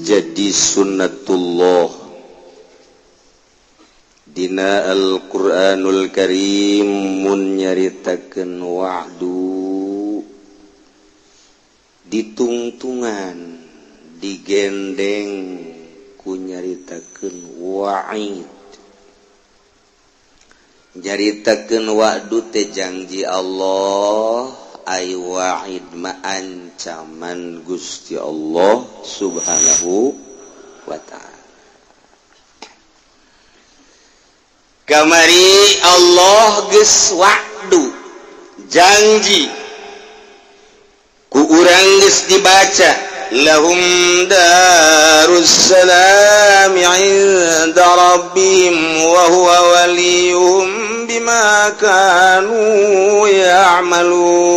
jadi sunnatullah dina Al-Qur'anul Karim mun nyaritakeun wa'du ditungtungan digendeng ku nyaritakeun wa'id. Nyaritakeun wa'du teh janji Allah, ay wa'id ma ancaman Gusti Allah Subhanahu wa ta'ala. Kamari Allah geus wa'du janji ku urang geus dibaca lahum darussalam 'inda rabbihim wa huwa waliyuhum bima kanu ya'malun.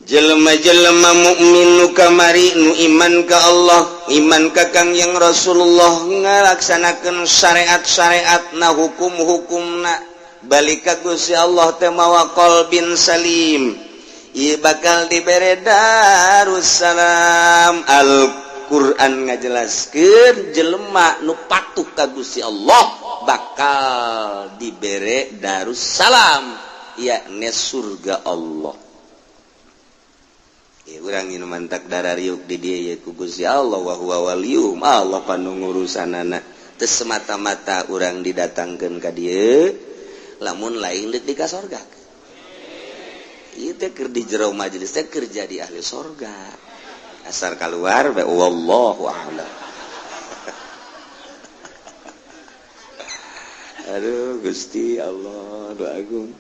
Jelema-jelema mukmin nu kamari nu iman ka Allah, iman ka Kangjeng Rasulullah, ngalaksanakeun syariat-syariatna, hukum-hukumna balik ka Gusti Allah teh mawa qalbin salim, ieu bakal dibere darussalam. Al-Qur'an ngajelaskeun jelema nu patuh ka Gusti Allah bakal dibere darussalam, yakni surga Allah. Ya, urang nu mantak darariuk di dieu ku Gusti Allah wa huwa waliyum, Allah panungurusanana. Teu semata-mata urang didatangkeun ka dieu lamun lain deuk di ka sorga. Ieu teh keur di jero majelis teh keur jadi ahli sorga. Asar kaluar bae wallahu a'lam. Aduh Gusti Allah nu agung.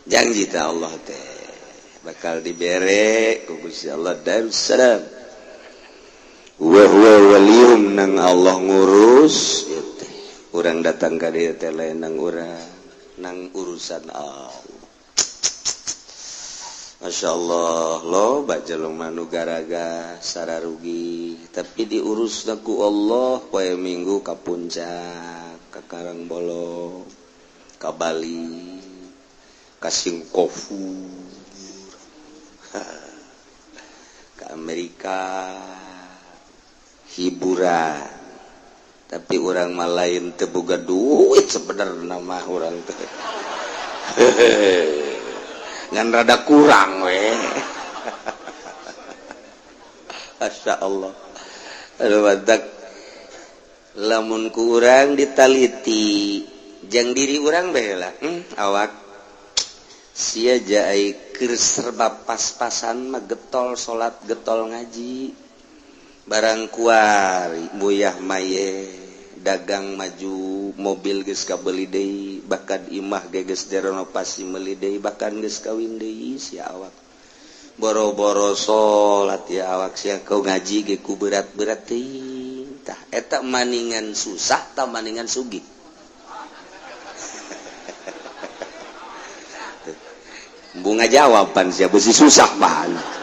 Janji teh Allah teh bakal dibere ku Gusti Allah darussalam. Wa huwa waliyum nang Allah ngurus ieu teh. Urang datang ka dieu teh lain nang urang, nang urusan Allah. Masya Allah lo baca jelema nu garaga sararugi tapi diurus ku Allah poe Minggu ka puncak, ka Karangbolo, ka Bali, ka Singkofu, ke Amerika, hiburan. Tapi orang mah lain teu boga duit sebenarnya mah orang teh. Ngan rada kurang we. Masya Allah. Aduh badak lamun ku urang ditaliti jang diri urang bae lah. Awak sia jaai keur serba pas-pasan mah getol salat getol ngaji barang kuari buyah maye dagang maju mobil geus kabeuli deui bahkan imah ge geus direnovasi meuli deui bahkan geus kawin deui sia awak boro-boro salat ya awak sia kau ngaji ge ku berat-berat teh tah eta maningan susah tah maningan sugih. Bunga jawaban siapa sih susah banget.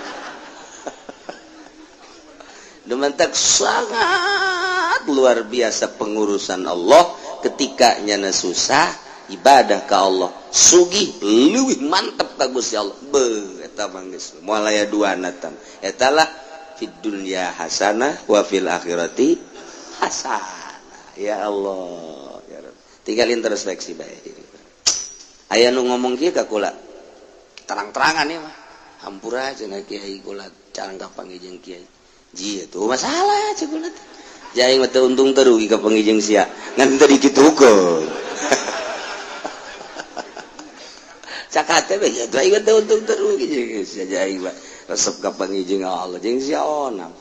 Dementak sangat luar biasa pengurusan Allah ketika nyana susah ibadah ke Allah sugih leuwih mantep ka Gusti Allah. Beuh eta mah geus moal aya duana tam. Eta lah fid dunya hasanah wa fil akhirati hasanah. Ya Allah ya Rabb. Tinggal introspeksi bae. Aya nu ngomong kieu ka kula. Terang-terangan ya mah hampura cenah kiai kula carang ka pangijeng kiai ji atuh masalah cenah kula teh jaing mah teu untung teu rugi ka pangijeng sia ngan teu dikitukeun cakate we atuh aing teu untung teu rugi jeung sia jaing mah resep ka pangijeng Allah jeung sia onam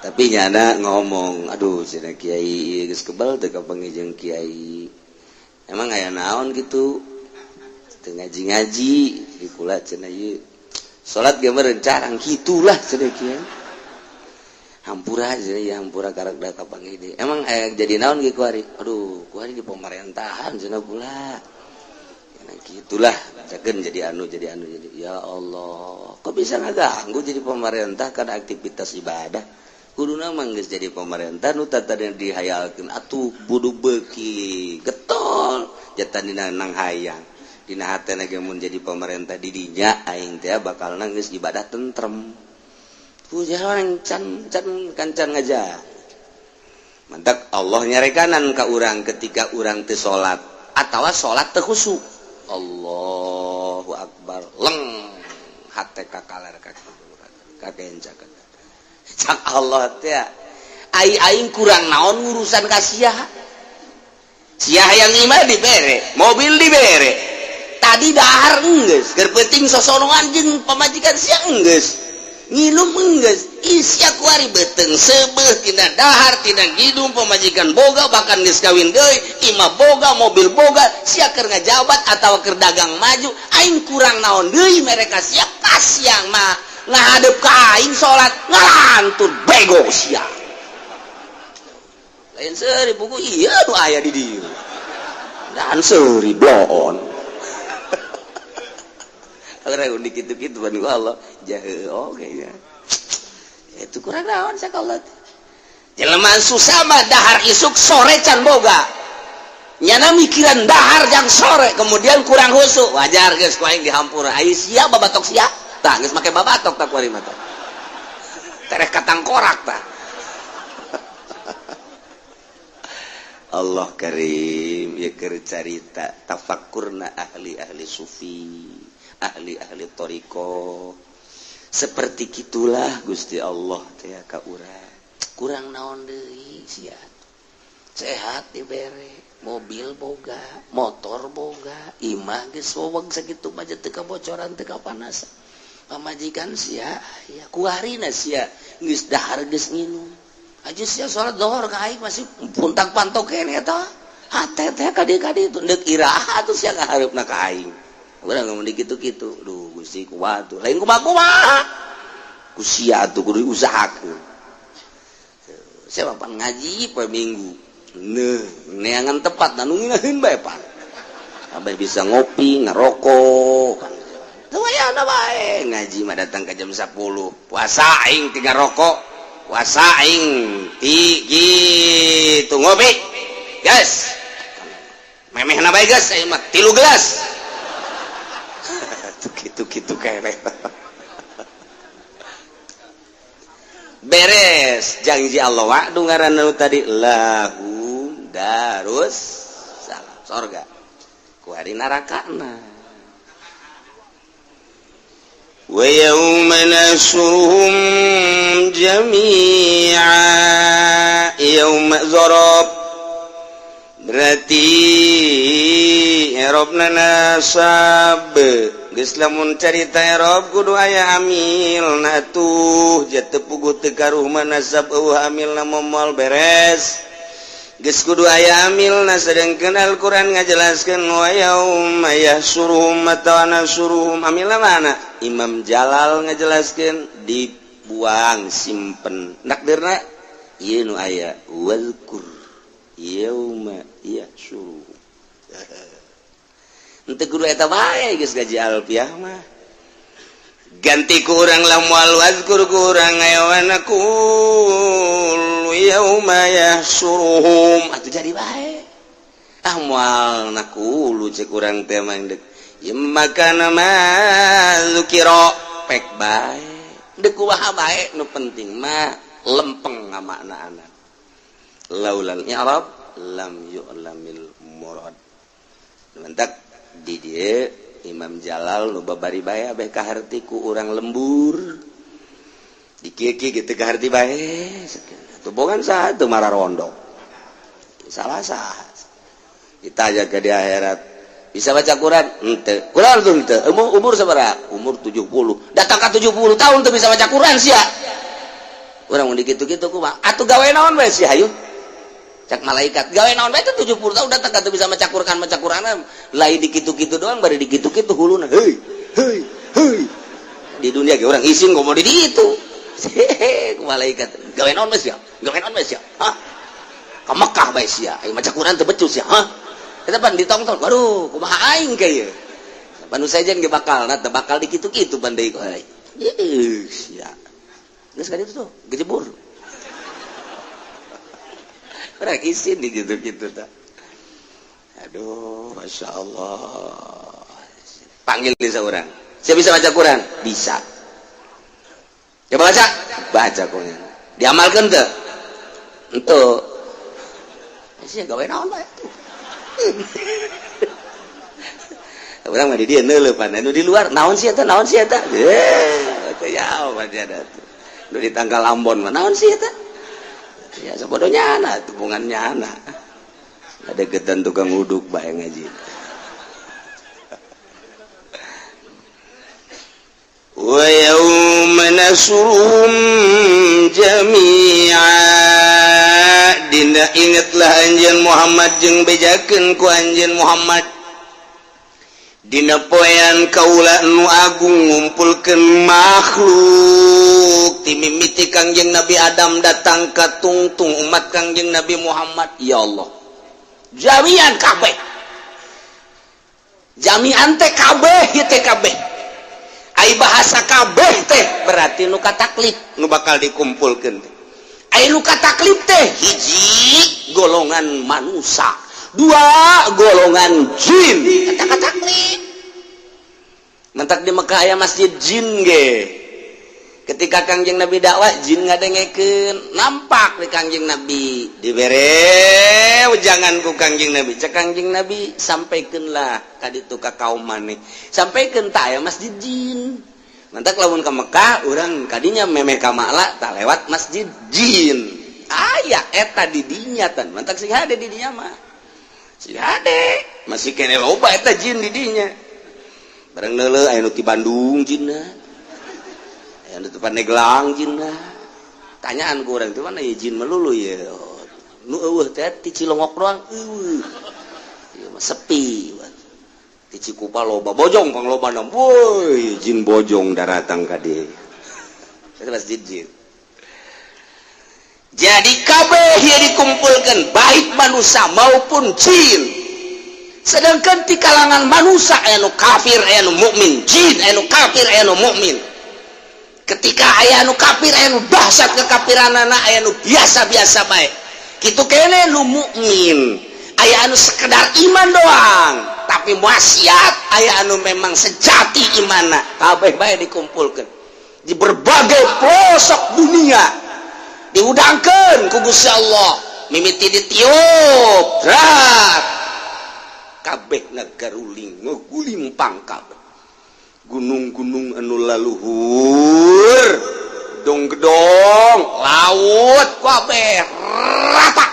tapi nyana ngomong aduh cenah kiai geus kebal teu ka pangijeng kiai emang aya naon gitu ngaji-ngaji di kula cenah ieu salat ge meureun carang kitulah cenah kieu hampura cenah ieu hampura karek da ka pangide emang aya jadi naon ge kuari aduh kuari di pemerintahan cenah kula cenah kitulah bacakeun jadi anu jadi ya Allah kok bisa ngaganggu jadi pemerintah kana aktivitas ibadah kuduna mah geus jadi pemerintah nu tadi dihayalkeun atuh budu beuki getol jatah dina nang hayang dina hatena ge mun jadi pemerintah di dinya aing teh bakal geus ibadah tentrem. Pujaran can kancan ngaja. Mantap Allah nyarekanan ka urang ketika urang teu salat atawa salat teu khusyuk. Allahu akbar leng hate kakaler kakenca. Cak Allah teh aing kurang naon urusan ka sia yang imah dibere, mobil dibere. Tadi dahar enggeus, keur penting sosonongan jeung pamajikan sia enggeus. Ngilum enggeus, isia kuari beuteung seubeuh tina dahar tina ngidum pamajikan boga bahkan geus kawin deui, imah boga, mobil boga, sia keur ngajabat atawa keur dagang maju, aing kurang naon deui mere ka sia kasiang mah ngadep ka aing salat ngalantur bego sia. Lain seuri buku iya nu aya di dieu. Dan seuri bloon. Orang unik gitu-gitu ban Allah jahe oge nya. Itu kurang naon sakalot. Jelema susah mah dahar isuk sore can boga. Nyana mikiran dahar jang sore kemudian kurang khusyuk. Wajar geus ku aing dihampura. Ai sia babatok sia. Tah geus make babatok tak kuari mah tah. Tereh katang korak tah. Allah Karim ya keur carita tafakkurna ahli-ahli sufi, ahli-ahli thariqah. Seperti gitulah Gusti Allah teh ka urang. Kurang naon deui sia. Sehat dibere, mobil boga, motor boga, imah geus weweg sakitu mah teu kabocoran teu kapanasan. Pamajikan sia ya kuarina sia geus dahar geus nginum. Aja sia salat zuhur ka aing masih puntak pantok kene eta. Hate teh kadi-kadi itu deuk iraha atuh sia ngahareupna ka aing. Urang ngomong dikitu-kitu. Duh Gusti kumaha tuh. Lain kumaha. Ku sia atuh kudu diusahakeun. Sia papan ngaji poe Minggu. Neangan tepat nu nginaheun bae pan. Abah bisa ngopi, ngerokok. Teu aya bae ngaji mah datang ka jam 10. Puasa aing 3 rokok. Puasa aing gitu ngopi guys memehna bae guys aing mah 3 gelas gitu kere beres janji Allah wa'du ngaranna tadi lahum darus salam surga ku hari narakana. Wa yawma nasuhum jami'a yawma zarab berarti Erobna nasab geus lamun carita Erob kudu aya amil natuh jatuh puguh teu karuh manasab eueuh amilna momol beres geus kudu aya amilna sedengkeun Al-Qur'an ngajelaskeun wa yauma yahsuruhum atawa nasuruhum amilna mana Imam Jalal ngajelaskeun dibuang simpen nakdirna ieu nu aya wazkur yauma yahsuruhum henteu kudu eta bae geus gaji alfiah mah ganti ku urang lamun wazkur ku urang ayawana kul yauma yahsuruhum atuh jadi bae ah moal nakulu cek urang teh mah deuk makana mazukira pek bae deuk kumaha bae nu penting mah lempeng ngamaknaana laulal i'rab lam yu'lamil murad mentak di dieu Imam Jalal nu babari bae abeh kaharti ku urang lembur dikieu-kieu kitu kaharti bae atuh bogan saha teu mara rondo salah saha kita aja ke di akhirat bisa baca Quran henteu Quran tuh henteu umur sabaraha umur 70 datang ka 70 tahun teu bisa baca Quran sia urang mun dikitu-kitu kumaha atuh gawe naon bae sia hayu cak malaikat gawe naon bae teh 70 tahun datang ka teu bisa maca Quran lain dikitu-kitu doang bari dikitu-kitu huluna heuy di dunia ge urang isin ngomong di ditu ku malaikat gawe naon bae sia hah ka Mekah bae sia aya maca Quran teu becus sia hah eta pan ditongtong waduh kumaha aing ka ieu panu sajen ge bakalna teu bakal dikitu-kitu pan deui ku aing sia geus ka ditu tuh gejebur orang isin di gitu-gitu tak. Aduh, masya Allah. panggil di seorang. Saya bisa baca Quran? Bisa. Coba baca Quran. Diamalkan tuh. Untuk. Saya gawe naon bae. Orang mah di dia neuleuh pan, anu di luar naon sih eta? Teu yaho baca ada tuh. Nu di tangkal Ambon mah naon sih eta? Ya sabodohnya anak, hubungannya anak. Ada gedan tukang uduk bae ngaji. Wa yauma nasurum jami'a dina ingatlah anjeun Muhammad jeung bejakeun ku anjeun Muhammad dina poean kaula nu agung ngumpulkeun makhluk ti mimiti Kangjeng Nabi Adam datang ka tungtung umat Kangjeng Nabi Muhammad. Ya Allah, jami'an kabeh, jami'an teh kabeh ieu teh kabeh ai bahasa kabeh teh berarti nu kataklif nu bakal dikumpulkeun teh ai nu kataklif teh hiji golongan manusia, dua golongan jin. Eta kataklif mentak di Mekah aya masjid jin ge. Ketika Kangjeng Nabi dakwah jin ngadengekeun nampak di Kangjeng Nabi dibere jangan ku Kangjeng Nabi cek Kangjeng Nabi sampaikeunlah ka ditu ka kaum maneh sampaikeun tah aya masjid jin. Mentak lamun ka Mekah urang kadinya memeh ka Ma'la tah lewat masjid jin aya eta di dinya tan mentak sing hade di dinya mah sing hade masih kene loba eta jin di dinya bareng neuleuh aya nu ti Bandung jinna aya nu ti Pandeglang jinna tanyaan ku urang teh mana ye jin melulu ye nu eueuh teh ti Cilongok doang eueuh ieu mah sepi ti Cikupa loba bojong pangloba nam woi jin bojong daratang ka dieu eta masjid jin. Jadi kabeh yang dikumpulkan baik manusia maupun jin. Sedangkan di kalangan manusia anu kafir anu mukmin, jin anu kafir anu mukmin. Ketika aya anu kafir anu dahsyat kekafiranana aya anu biasa-biasa bae. Kitu kene nu mukmin. Aya anu sekedar iman doang, tapi maksiat aya anu memang sejati imanna. Kabeh bae dikumpulkan di berbagai pelosok dunia. Diudangkeun ku Gusti Allah, mimiti ditiup, rat. Kabeh nagaruling, ngulimpang kabeh. Gunung-gunung anu laluhur, gedong-gedong, laut kabeh rata.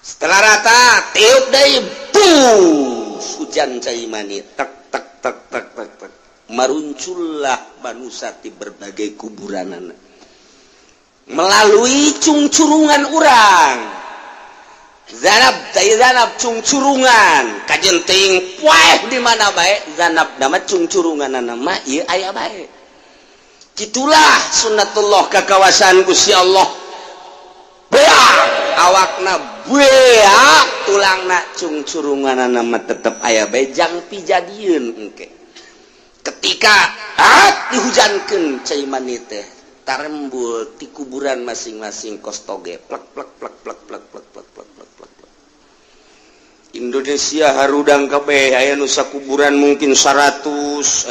Setelah rata, tiup deui bus, hujan cai mani, tek tek tek tek tek tek. Maruncullah manusia di berbagai kuburanana. Melalui cungcurungan urang zanab cungcurungan kajenting poeh di mana bae zanab nama cungcurunganana mah ieu aya bae kitulah sunnatullah ka kawasan Gusti Allah beak awakna beak tulangna cungcurunganana mah tetep aya bae jang pijadieun engke ketika dihujankeun cai mani teh tarembul di kuburan masing-masing kostoge plek plek plek plek plek plek plek plek plek plek. Indonesia harudang kabeh aya nu sakuburan mungkin 100,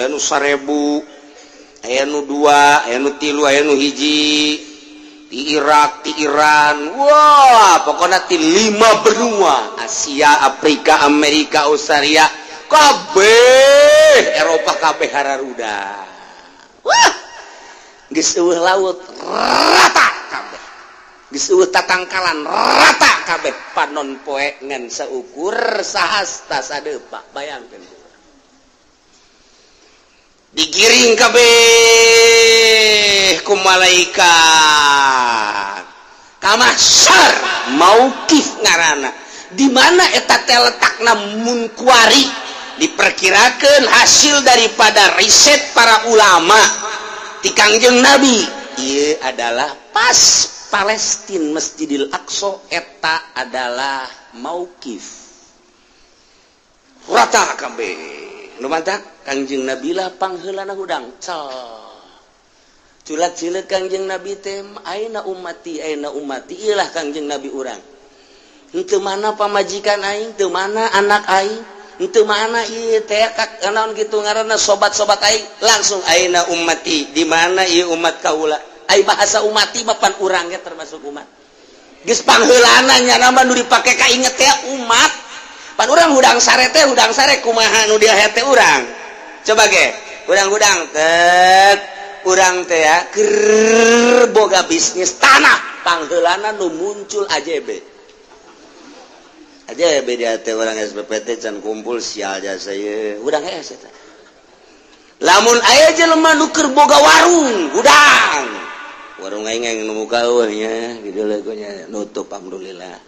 aya nu 1000, aya nu 2, aya nu 3, aya nu hiji di Irak, di Iran. Wah, pokoknya di 5 benua, Asia, Afrika, Amerika, Australia, kabeh Eropa kabeh hararudang. Wah, geus eueuh laut rata kabeh, geus eueuh tatangkalan rata kabeh, panon poe ngan saukur sahasta sadeupa bayangkeun digiring kabeh ku malaikat ka mahsyar mauqif ngaranna di mana eta teh letakna munkuari diperkirakeun hasil daripada riset para ulama di Kangjeng Nabi ieu adalah pas Palestina Masjidil Aqsa eta adalah mauqif rata kabeh nu mantak Kangjeng Nabi lah pangheulana hudang cal culat cileuk Kangjeng Nabi teh aina ummati ieulah Kangjeng Nabi urang henteu mana pamajikan aing teu mana anak aing itu mana naon gitu ngaranna sobat-sobat aing langsung aina ummati di mana ieu umat kaula ai bahasa umati mapan urang ge termasuk umat geus pangheulana nya nama nu dipake ka inget teh umat pan urang hudang sare teh hudang sare kumaha nu dia teh urang coba ge hudang-hudang tet urang teh ya keur boga bisnis tanah pangheulana nu muncul AJB aja beda teh orang SPPT can kumpul sial jasa ye urang hese teh lamun aya jelema nu keur boga warung udang warung aing nu muka nya gitu lagunya nutup alhamdulillah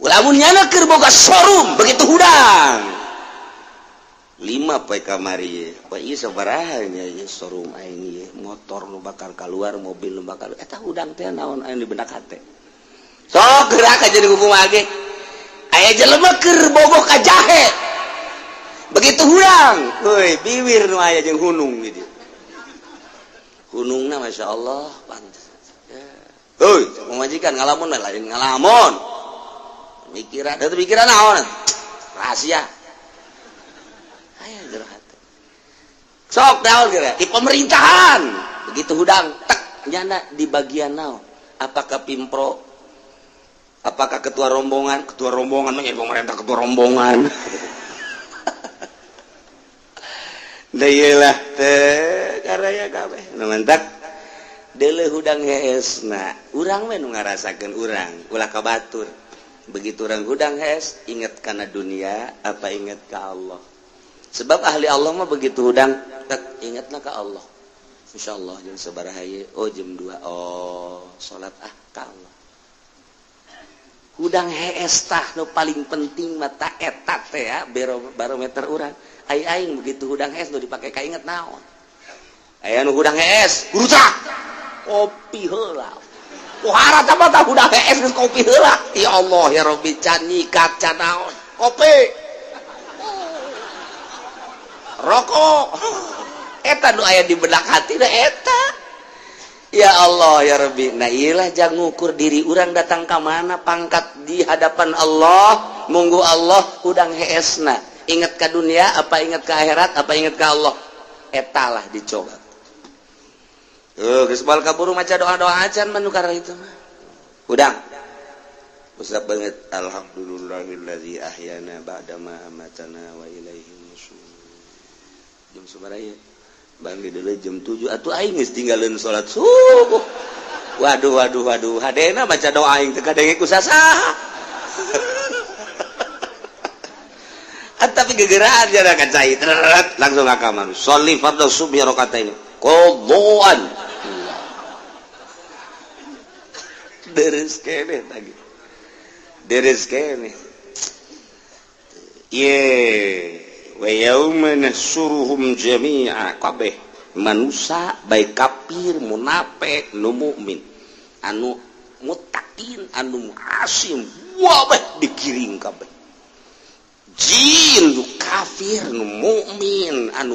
lamun nyana keur boga showroom begitu udang 5 poe kamari poe ieu sabaraha nya showroom aing ieu motor nu bakal keluar mobil nu bakal eta udang teh naon anu di benak hate sok gerak aja di hukum age aya jelema keur bogoh ka jahe begitu hurang euy bibir nu aya jeung hunung gitu hunungna masyaallah pantes euy pamajikan ngalamun lain ngalamun mikiran eta pikiran naon rahasia aya jero hate sok daol geura di pemerintahan begitu hudang tek nyana di bagian naon apakah pimpro apakah ketua rombongan menjadi pemerintah ketua rombongan da iyalah teh karaya kabeh nu mentak deuleu hudang heesna urang we nu ngarasakeun urang ulah ka batur begitu urang hudang hees inget kana dunia apa inget ka Allah sebab ahli Allah mah begitu hudang tak ingetna ka Allah insyaallah jeung sabaraha ieu oh jam 2 oh salat ka Allah hudang hees tah nu paling penting mata eta teh ya barometer urang aing begitu hudang hees nu dipake kainget naon aya nu hudang hees rusak kopi heula pohara apa tah hudang hees geus kopi heula ya Allah ya Rabbi can nyikat can naon kopi rokok eta nu aya di benak hati da eta ya Allah ya Rabbi nah iyalah jang ngukur diri urang datang ke mana pangkat di hadapan Allah munggu Allah udang heesna ingat ke dunia apa ingat ke akhirat apa ingat ke Allah etalah dicoba geus bal kaburu maca doa-doa acan manu karena itu mah udang usap banget alhamdulillahilladzi ahyana ba'da ma amatana wa ilaihi nusyur jam sabaraha banggi dulu jam 7 atuh aing geus tinggalin salat subuh waduh hadena baca doa aing teu kadenge ku sasaha tapi gegeraan jara ka cai teret langsung akaman sholli fardhu subhi rakaatain qadhaan deres kene tadi deres kene wa yauma nahsuruhum jami'a kabeh manusia baik kafir munafik nu mukmin anu muttaqin anu asim wabeh dikiring kabeh jin nu kafir nu mukmin anu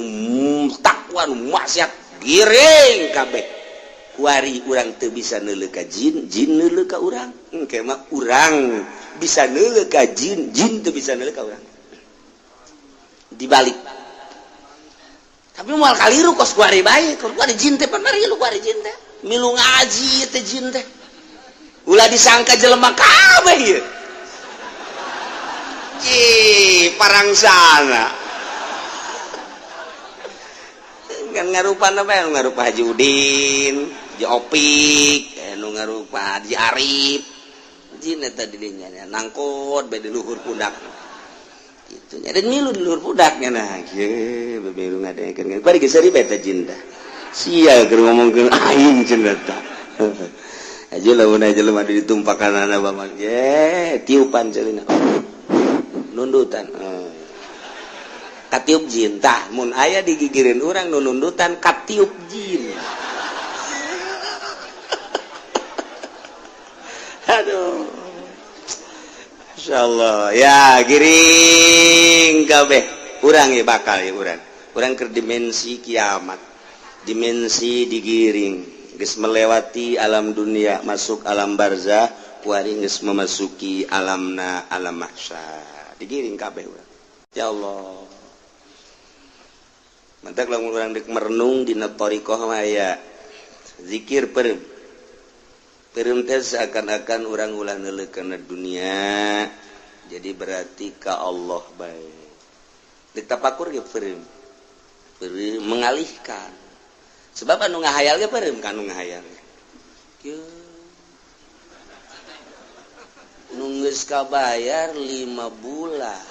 takwa nu maksiat giring kabeh kuari urang teu bisa neuleuh ka jin neuleuh ka urang engke mah urang bisa neuleuh ka jin teu bisa neuleuh ka urang dibalik tapi moal kaliru kos kuari bae kos kuari jin teh pamari lu kuari jin teh milu ngaji teh jin teh ulah disangka jelema kabeh ieu parangsana kan ngarupana bae ngarupa Haji Udin Haji Opik nu ngarupa Haji Arif jin eta di dinya nangkot bae di luhur pundak itu nyari milu di luar budaknya nah ye beberu ngadengekeun bari geus sari beta jinda sia keur ngomongkeun aing cenah tah aja lamun aja lemah ditumpakanana bamak ye tiupan ceulina nundutan katiup jin tah mun aya digigireun urang nu nundutan katiup jin aduh insyaallah ya giring kabeh urang ya bakal ya urang keur dimensi kiamat dimensi digiring geus melewati alam dunia masuk alam barzah kuari geus memasuki alamna alam mahsyar digiring kabeh urang. Ya Allah. Mantak lamun urang dek merenung dina thariqah mah aya zikir peureum. Peureum teh seakan-akan urang ulah neuleukeun dunia. Jadi berarti ka Allah bae. Dek tapakur ge peureum. Peureum mengalihkan. Sebab anu ngahayal ge peureum ka anu ngahayal. Kieu nu geus kabayar 5 bulan.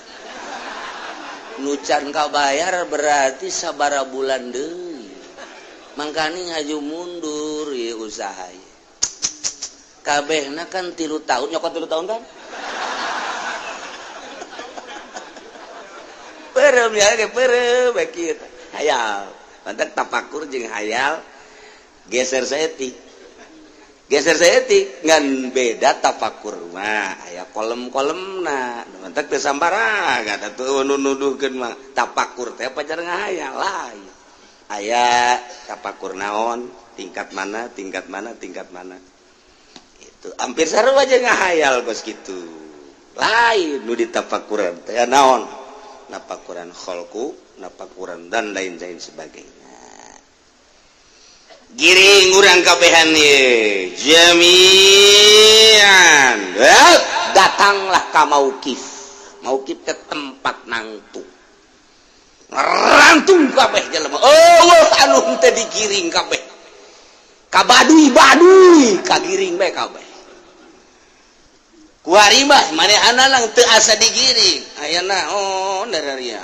Nu can kabayar berarti sabara bulan deui. Mangkani ngaju mundur ieu usaha ieu. Kabehna kan 3 tahun, nyokot 3 tahun kan? Peureum ya ge peureum bae kieu. Hayal. Mantak tafakur jeung hayal geser saeutik. Geser saeutik ngan beda tafakur mah aya kolom-kolomna. Mantak teu sambarang atuh nuduhkeun mah tafakur teh pajar ngahayal lain. Aya tafakur naon, tingkat mana, tingkat mana, tingkat mana. Itu hampir sarua aja ngahayal kos kitu. Lain nu ditafakuran teh naon? Nafakuran khalqu, nafakuran dan lain-lain sebagainya. Giring urang kabehan ye jami'an datanglah ka maukif teh tempat nangtu rantung kabeh jelema Allah anu teh digiring kabeh ka baduy kagiring bae kabeh kuari mah manehana lang teu asa digiring ayeuna dararia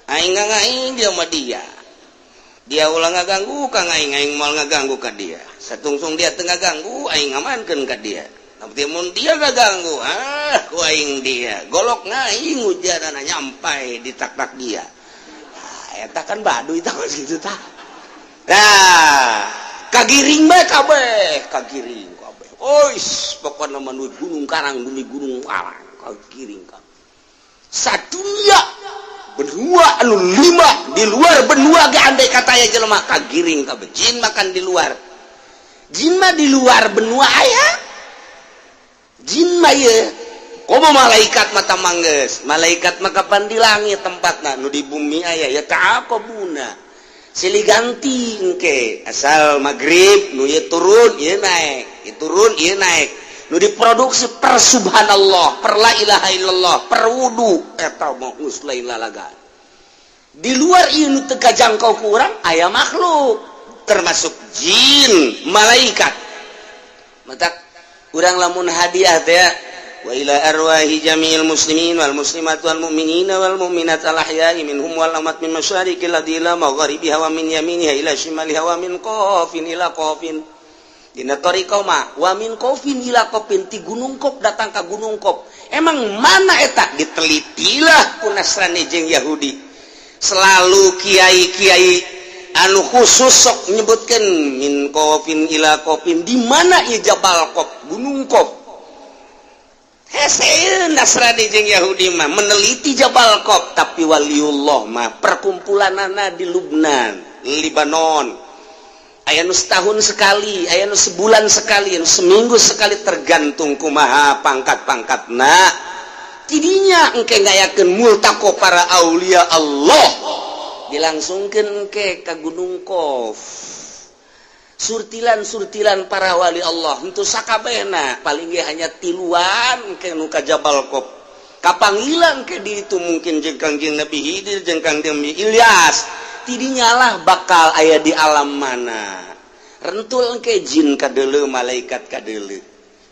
aing dia mah dia ulang ngaganggu kang aing moal ngaganggu ka dia satungsung dia teu ngaganggu aing ngamankeun ka dia tapi mun dia ngaganggu ku aing dia golokna aing ujarana nyampai di tak-tak dia eta kan baduy tah kitu tah kagiring bae kabeh ois pokona mah gunung karang demi gunung karang kagiring kabeh sadunya benua anu 5 di luar benua ge andai kata aya jelema kagiring kabeh jin makan di luar jin mah di luar benua aya jin mah ye komo malaikat mata manggeus malaikat mah kapan di langit tempatna nu di bumi aya ya ka kabuna silih ganti engke asal magrib nu ieu turun ieu naik ieu turun ieu naik nu diproduksi per subhanallah, per la ilaha illallah, per wudu eta mah geus lain lalagan. Di luar ieu nu teu kajangkau ku urang aya makhluk termasuk jin, malaikat. Mata urang lamun hadiah teh wa ila arwahi jami'il muslimin wal muslimat wal mu'minina wal mu'minat al ahya'i minhum wal amat min masyariqil ardi ila magharibiha wa min yaminiha ila shimaliha wa min qafin ila qafin. Dina thariqah mah wa min qafin ila qafin ti gunung Qaf datang ka gunung Qaf. Emang mana eta ditelitilah ku Nasrani jeung Yahudi. Selalu kiai-kiai anu khusus sok nyebutkeun min qafin ila qafin di mana ieu Jabal Qaf, gunung Qaf. Hese Nasrani jeung Yahudi mah meneliti Jabal Qaf tapi waliullah mah perkumpulanana di Lubnan, Libanon. Aya nu setahun sekali, aya nu sebulan sekali, anu seminggu sekali tergantung kumaha pangkat-pangkatna. Tidinya engke ngayakeun multaqo para aulia Allah. Dilangsungkeun engke ka Gunung Qaf. Surtilan-surtilan para wali Allah henteu sakabehna, paling ge hanya tiluan engke nu ka Jabal Qaf. Kapanggilan ke di itu mungkin jeung Kangjeng Nabi Khidir jeung Kangjeng Nabi Ilyas. Tidinya lah bakal aya di alam mana rentul engke jin kadeuleu malaikat kadeuleu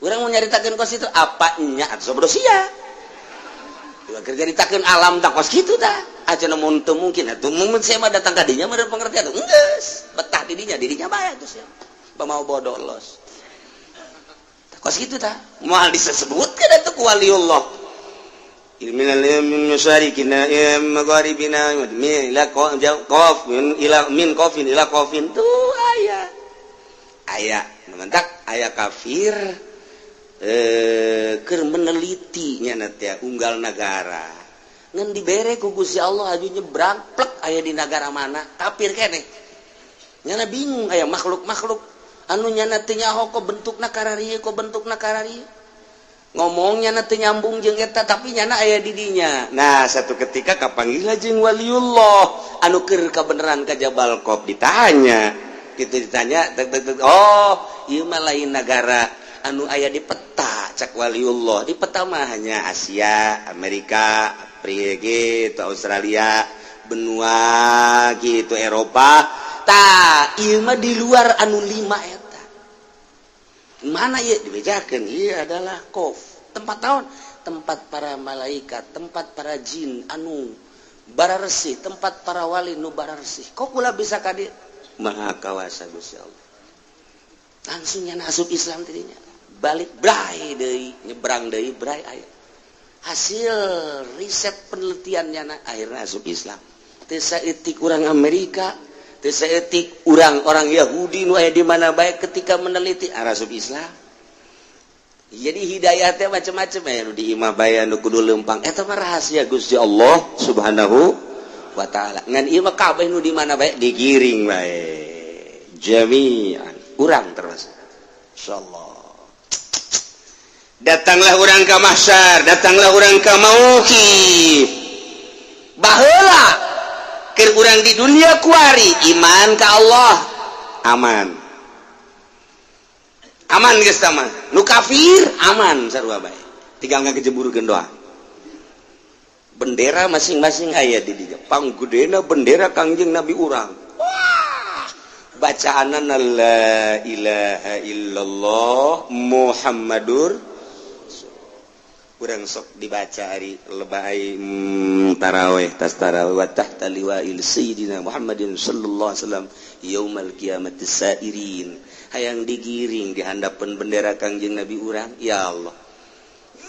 urang mau nyaritakeun kos itu apa nya atuh sobro sia keur nyaritakeun alam tah kos kitu tah acan mun teu mungkin atuh mun saya mah datang ka dinya mah pengertian atuh geus betah didinya bae atuh sia pamau bodoh los kos kitu tah moal disebutkeun atuh ku waliullah ilminal musyarikina magharibina min ila qafin ila min qafin ila qafin tu aya mentak aya kafir keur meneliti nya teh unggal negara ngan dibere ku Gusti Allah aju nyebrang plek aya di negara mana kafir keneh nyana bingung aya makhluk-makhluk anu nyana teu nyaho ko bentukna kararieu ngomongnya nanti nyambung jeung eta tapi nyana aya didinya. Nah satu ketika kapanggil jeung waliullah anu keur kabeneran ka Jabal Qaf ditanya gitu ditanya oh ieu mah lain negara anu aya di peta cak waliullah di peta mah hanya Asia Amerika Afrika Australia benua gitu Eropa tah ieu mah di luar anu 5 eta mana ya dibejakeun ieu adalah Qaf tempat naon tempat para malaikat tempat para jin anu bara resih tempat para wali nu bara resih kok kula bisa ka dieu maha kawasa Gusti Allah langsung nya asup Islam tidinya balik bray deui nyebrang deui bray aya hasil riset penelitiannya akhirnya asup Islam teu saeutik urang Amerika teu saeutik orang Yahudi nu aya di mana bae ketika meneliti asup Islam. Jadi hidayah teh macam-macam ya nu di imah bae nu kudu leumpang eta mah rahasia Gusti Allah Subhanahu wa taala. Ngan ieu mah kabeh nu di mana bae digiring bae. Jami'an urang termasuk. Insyaallah. Datanglah urang ka mahsyar, datanglah urang ka mauqif. Baheula keur urang di dunia kuari iman ka Allah aman. Aman geus tah mah. Nu kafir aman sarua bae. Tinggal ngagejeburkeun doa. Bendera masing-masing aya di dieu. Panggedena bendera Kangjeng Nabi urang. Wah! Bacaanna la ilaha illallah Muhammadur urang sok dibaca ari lebaai tarawih tas tarawih wa tahta liwa'il sayyidina Muhammadin sallallahu alaihi wasallam yaumal qiyamati sairin hayang digiring di handapan bendera Kangjeng Nabi urang ya Allah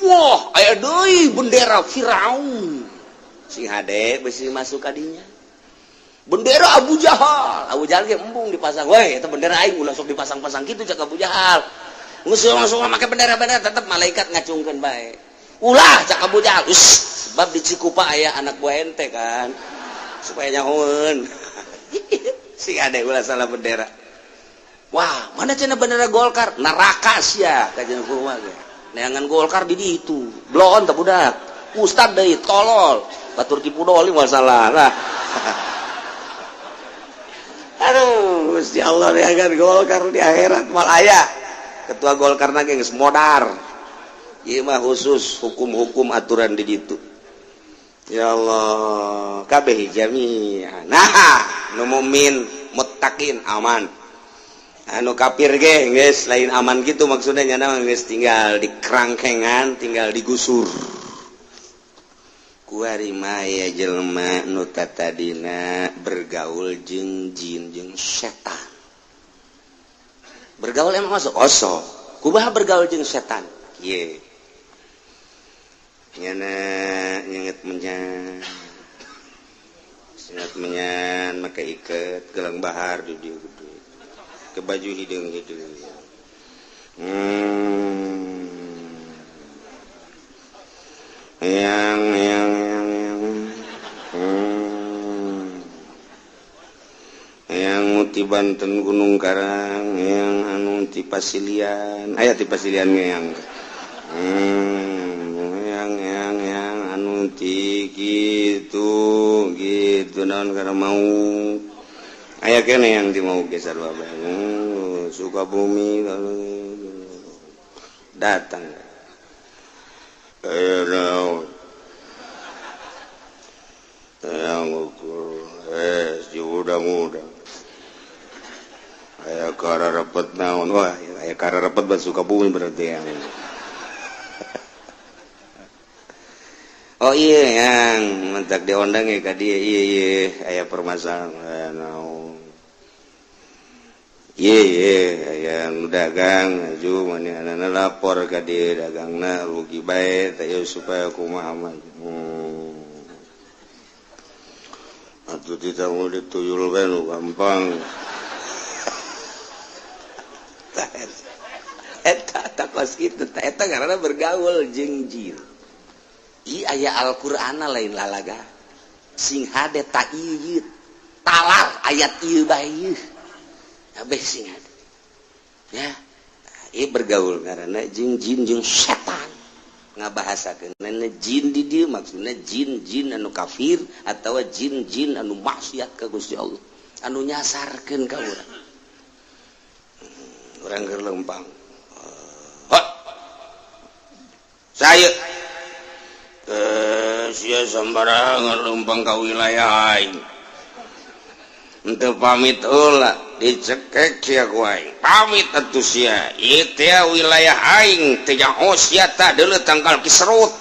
wah aya deui bendera Firaun sing hade besi masuk kadinya bendera Abu Jahal ge embung dipasang we eta bendera aing ulah sok dipasang-pasang kitu cak Abu Jahal musuh langsung make bendera-bendera tetep malaikat ngacungkeun bae ulah cak Abu Jahal sebab di Cikupa aya anak buah ente kan supaya nyahoeun sing hade ulah salah bendera. Wah, mana cenah bendera Golkar? Neraka sia kajian kumaha ge. Neangan Golkar di ditu. Bloon teh budak. Ustad deui tolol. Batur tipu doli moal salah. Nah. Aduh, Gusti Allah neangan Golkar di akhirat moal aya. Ketua Golkar na geus modar. Ieu mah khusus hukum-hukum aturan di ditu. Ya Allah, kabeh jami'an. Nah, nu mukmin muttaqin aman. Anu kafir ge geus lain aman gitu maksudnya nyana geus tinggal di kerangkengan tinggal digusur kuari mah ya jelema nu tatadina bergaul jeung jin jeung setan bergaul emang masuk oso kumaha bergaul jeung setan kieu nyana nyenget menyan make iket gelang bahar di dieu gede ke baju hidung yang muti Banten Gunung Karang yang anu ti Pasilian aya ti Pasilian yang anu ti gitu naon karena mau aya kene yang di mau geser bae Sukabumi datang yang ukur muda aya kara repet naon wah aya kara repet ba Sukabumi berarti yang oh iya yang mentak diundang ya ka dieu ieu aya permasalahan naon yang dagang aju mana lapor ke dia dagangna rugi bae teh supaya kumaha mah atuh ditanggung dituyul bae nu gampang eta takos kitu eta karena bergaul jeung jin ieu aya Al-Qur'an lain lalaga sing hade ta ieu talar ayat ieu bae kabeh sing ada ya ieu bergaul karena jeung jin jeung setan ngabahasakeun jin di dieu maksudna jin anu kafir atawa jin anu maksiat ka Gusti Allah anu nyasarkeun ka urang. Urang keur lempang. Saya sia sambarangan lempang ka wilayah aing. Henteu pamit heula dicekek sia ku aing. Pamit atuh sia. Ieu teh wilayah aing teh nyaho sia tah deuleu tangkal kisrut.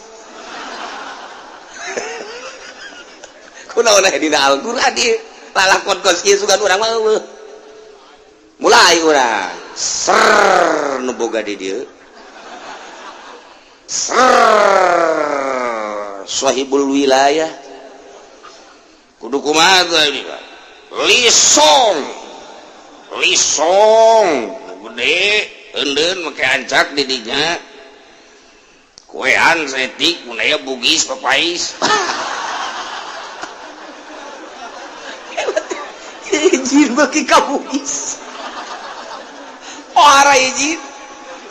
Kunaon dina Al-Qur'an ieu? Lalakon kos ieu sugan urang mah eueuh. Mulai urang ser nu boga di dieu. Ser sahibul wilayah. Kudu kumaha tadi Pak? Lisong gede endeun make ancak di dinya kuean setik munaya bugis papais izin bagi kabugis para izin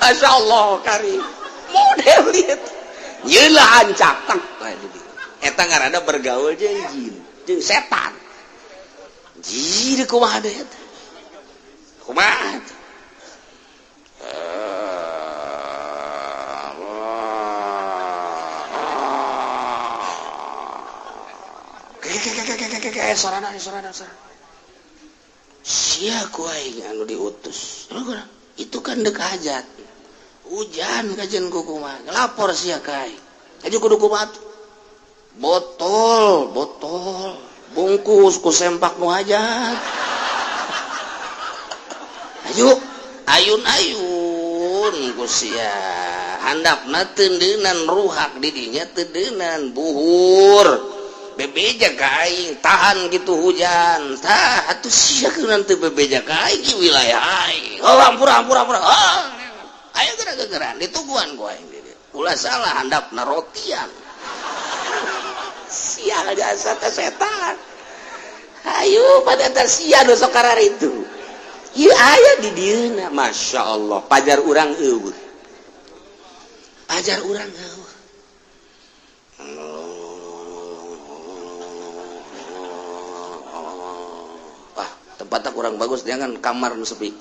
Masya Allah karim model lihat yelah ancak tak eta ngarana bergaul jeung jin jeung setan jir kumaha deh kumaha sorana sia ku aing anu diutus itu kan dek hajat hujan kajen kumaha lapor sia ka aing aju kudu kumaha botol bungkus ku sempak nu hajat ayo ayun ku sia handapna tendeunan ruhak di dinya tendeunan buhur bebeja ka aing tahan gitu hujan tah atuh sia keunaan teu bebeja ka aing di wilayah aing hampura ayo geura-geura dituguhan ku aing ulah salah handapna rotian sia jasa setan ayo pada sia nu sok karar itu ieu aya di dieuna Masya Allah pajar urang eueuh wah tempatnya kurang bagus jangan kamar nu sepi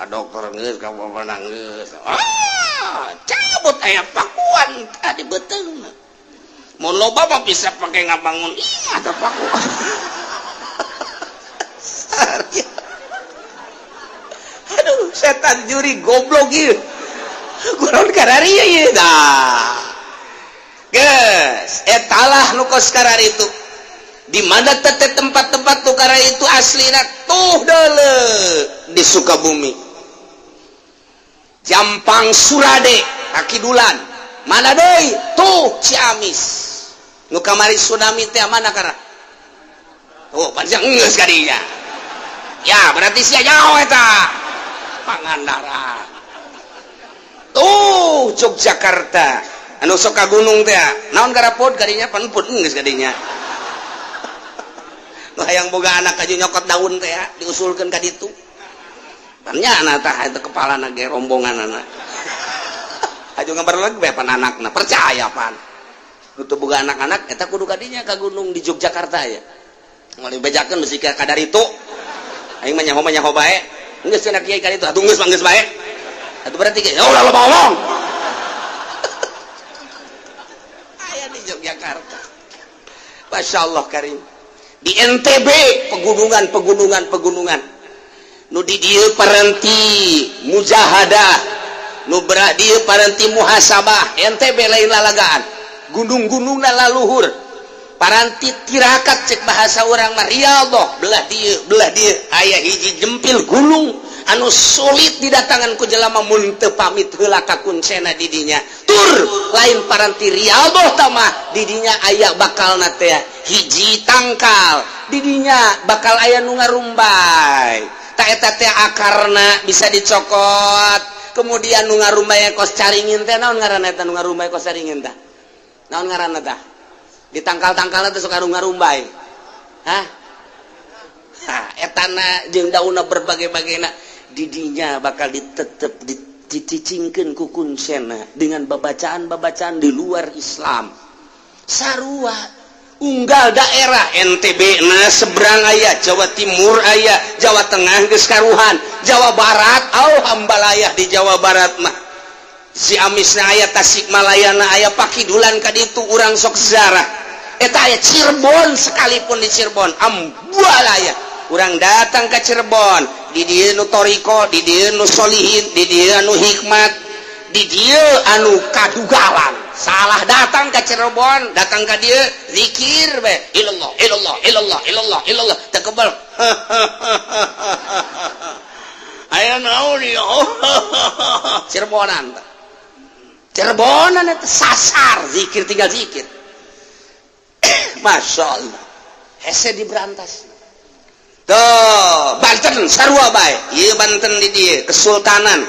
dokter geus ka papanang geus cabut aya pakuan tadi beteung mun loba mah bisa pake ngabangun imah teh pakuan aduh setan juri goblok ieu kunaon kararieu ieu dah geus etalah nu kos karar itu di mana tete tempat-tempat tukara itu aslina tuh deuleu di Sukabumi Jampang Surade Kakidulan mana deui tuh Ciamis nu kamari tsunami teh mana kana oh panjang geus kadinya ya berarti sia jauh eta Pangandaran tuh Yogyakarta anu sok ka gunung teh naon garapod kadinya panpun geus kadinya nu hayang boga anak aju nyokot daun teh diusulkeun ka ditu ternyata tah itu kepala nage rombongan anak aju ngabar lagi pan anakna percaya pan kudu boga anak-anak eta kudu kadinya ka gunung di Yogyakarta ya moal dibejakeun bisi ka kadar itu aing mah nyaho bae geus cenah kiai ka ditu atuh geus manggeus bae atuh berarti ge ulah loba ngomong aya di Yogyakarta Masya Allah karim di NTB pegunungan nu di dieu paranti mujahadah nu berat dieu paranti muhasabah NTB lain lalagaan gunung-gunungna laluhur paranti tirakat cek bahasa urang mah Riyadhah belah dieu aya hiji jempil gunung anu sulit didatangan ku jelema mun teu pamit heula ka kuncena di dinya tur lain paranti Riyadhah tah mah di dinya aya bakalna teh hiji tangkal di dinya bakal aya nu ngarumbai ta eta teh akarna bisa dicokot kemudian nu ngarumbae kos caringin teh naon ngaranna eta nu ngarumbae kos caringin teh naon ngaranna teh ditangkal-tangkalna teh sok ngarumbae hah etana jeung daunna berbagai-bagena didinya bakal ditetep dicicingkeun ku kuncena dengan babacaan-babacaan di luar Islam sarua unggal daerah NTB na seberang aya Jawa Timur aya Jawa Tengah geus karuhan Jawa Barat hambalayah di Jawa Barat mah si amisna aya Tasikmalayana aya Pakidulan ka ditu urang sok ziarah eta aya Cirebon sekalipun di Cirebon ambualaya urang datang ke Cirebon di dieu nu toriko di dieu nu solihin di dieu anu hikmat di dieu anu kadugalan salah datang ke Cirebon datang ke dieu zikir be ilallah ilallah ilallah ilallah ilallah takebal aya naon ya Cirebonan eta sasar zikir tinggal zikir Masya Allah hese diberantas tuh Banten sarua bae ieu Banten di dieu kesultanan